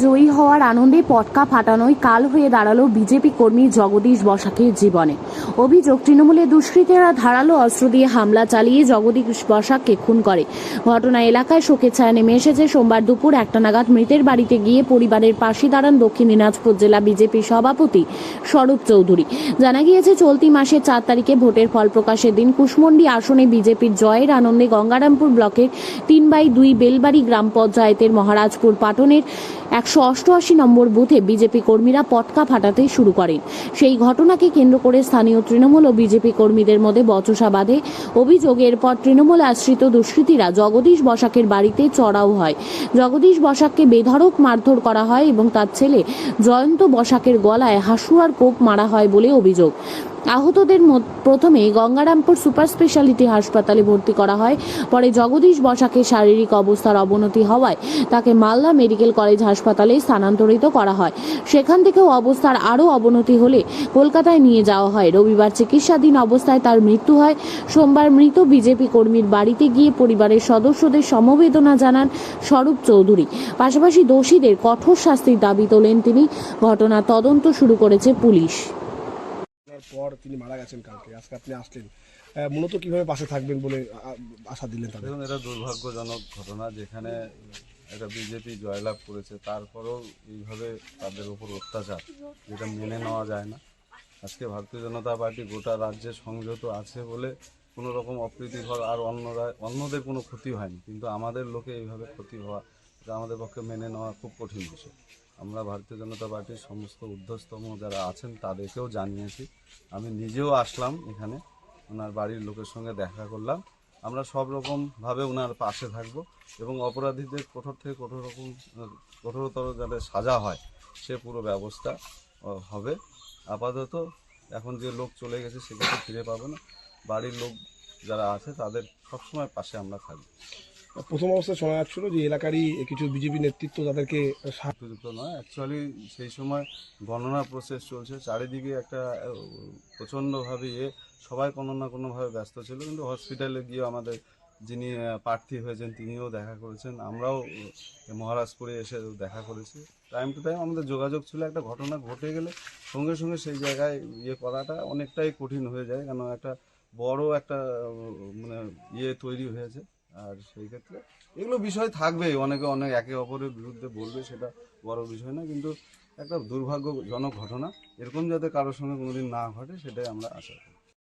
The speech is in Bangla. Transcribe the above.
জয়ী হওয়ার আনন্দে পটকা ফাটানোয় কাল হয়ে দাঁড়ালো বিজেপি কর্মী জগদীশ বসাকের জীবনে। অভিযোগ, তৃণমূলের দুষ্কৃতীরা ধারালো অস্ত্র দিয়ে হামলা চালিয়ে জগদীশ বসাককে খুন করে। ঘটনা এলাকায় শোকের ছায়া নেমে এসেছে। সোমবার দুপুর 1টা নাগাদ মৃতের বাড়িতে গিয়ে পরিবারের পাশে দাঁড়ান দক্ষিণ দিনাজপুর জেলা বিজেপি সভাপতি স্বরূপ চৌধুরী। জানা গিয়েছে, চলতি মাসের 4 তারিখে ভোটের ফল প্রকাশের দিন কুশমন্ডি আসনে বিজেপির জয়ের আনন্দে গঙ্গারামপুর ব্লকের 3/2 বেলবাড়ি গ্রাম পঞ্চায়েতের মহারাজপুর পাটনের 188 নম্বর বুথে বিজেপি কর্মীরা পটকা ফাটাতে শুরু করেন। সেই ঘটনাকে কেন্দ্র করে স্থানীয় তৃণমূল ও বিজেপি কর্মীদের মধ্যে বচসা বাধে। অভিযোগ, এরপর তৃণমূল আশ্রিত দুষ্কৃতীরা জগদীশ বসাকের বাড়িতে চড়াও হয়। জগদীশ বসাককে বেধড়ক মারধর করা হয় এবং তার ছেলে জয়ন্ত বসাকের গলায় হাসুয়ার কোপ মারা হয় বলে অভিযোগ। আহতদের প্রথমে গঙ্গারামপুর সুপার স্পেশালিটি হাসপাতালে ভর্তি করা হয়। পরে জগদীশ বসাকের শারীরিক অবস্থার অবনতি হওয়ায় তাকে মালদা মেডিকেল কলেজ হাসপাতালে স্থানান্তরিত করা হয়। সেখান থেকেও অবস্থার আরও অবনতি হলে কলকাতায় নিয়ে যাওয়া হয়। রবিবার চিকিৎসাধীন অবস্থায় তার মৃত্যু হয়। সোমবার মৃত বিজেপি কর্মীর বাড়িতে গিয়ে পরিবারের সদস্যদের সমবেদনা জানান স্বরূপ চৌধুরী। পাশাপাশি দোষীদের কঠোর শাস্তির দাবি তোলেন তিনি। ঘটনার তদন্ত শুরু করেছে পুলিশ। পর তিনি মারা গেছেন কালকে, আজকে আপনি আসলেন, মূলত কিভাবে পাশে থাকবেন বলে আশা দিলেন তাদের? দেখুন, এটা দুর্ভাগ্যজনক ঘটনা, যেখানে একটা বিজেপি জয়লাভ করেছে, তারপরেও এইভাবে তাদের উপর অত্যাচার, যেটা মেনে নেওয়া যায় না। আজকে ভারতীয় জনতা পার্টি গোটা রাজ্যে সংযত আছে বলে কোনো রকম অপ্রীতিকর আর অন্যদের কোনো ক্ষতি হয়নি, কিন্তু আমাদের লোকে এইভাবে ক্ষতি হওয়া, এটা আমাদের পক্ষে মেনে নেওয়া খুব কঠিন বিষয়। আমরা ভারতীয় জনতা পার্টির সমস্ত ঊর্ধ্বতম যারা আছেন তাদেরকেও জানিয়েছি। আমি নিজেও আসলাম এখানে, ওনার বাড়ির লোকের সঙ্গে দেখা করলাম। আমরা সব রকমভাবে ওনার পাশে থাকব এবং অপরাধীদের কঠোর থেকে কঠোরতর যাতে সাজা হয় সে পুরো ব্যবস্থা হবে। আপাতত এখন যে লোক চলে গেছে সেটাকে ফিরে পাবো না, বাড়ির লোক যারা আছে তাদের সবসময় পাশে আমরা থাকবো। প্রথম অবস্থায় শোনা যাচ্ছিল যে এলাকারই কিছু বিজেপি নেতৃত্ব তাদেরকে উপযুক্ত নয়। অ্যাকচুয়ালি সেই সময় গণনা প্রসেস চলছে, চারিদিকে একটা প্রচণ্ডভাবে সবাই কোনো না কোনোভাবে ব্যস্ত ছিল, কিন্তু হসপিটালে গিয়ে আমাদের যিনি প্রার্থী হয়েছেন তিনিও দেখা করেছেন, আমরাও মহারাজপুরে এসে দেখা করেছি। টাইম টু টাইম আমাদের যোগাযোগ ছিল। একটা ঘটনা ঘটে গেলে সঙ্গে সঙ্গে সেই জায়গায় করাটা অনেকটাই কঠিন হয়ে যায়, কেন একটা বড় একটা তৈরি হয়েছে। আর সেই ক্ষেত্রে এগুলো বিষয় থাকবেই, অনেকে একে অপরের বিরুদ্ধে বলবে, সেটা বড় বিষয় না, কিন্তু একটা দুর্ভাগ্যজনক ঘটনা, এরকম যাতে কারোর সঙ্গে কোনোদিন না ঘটে সেটাই আমরা আশা করি।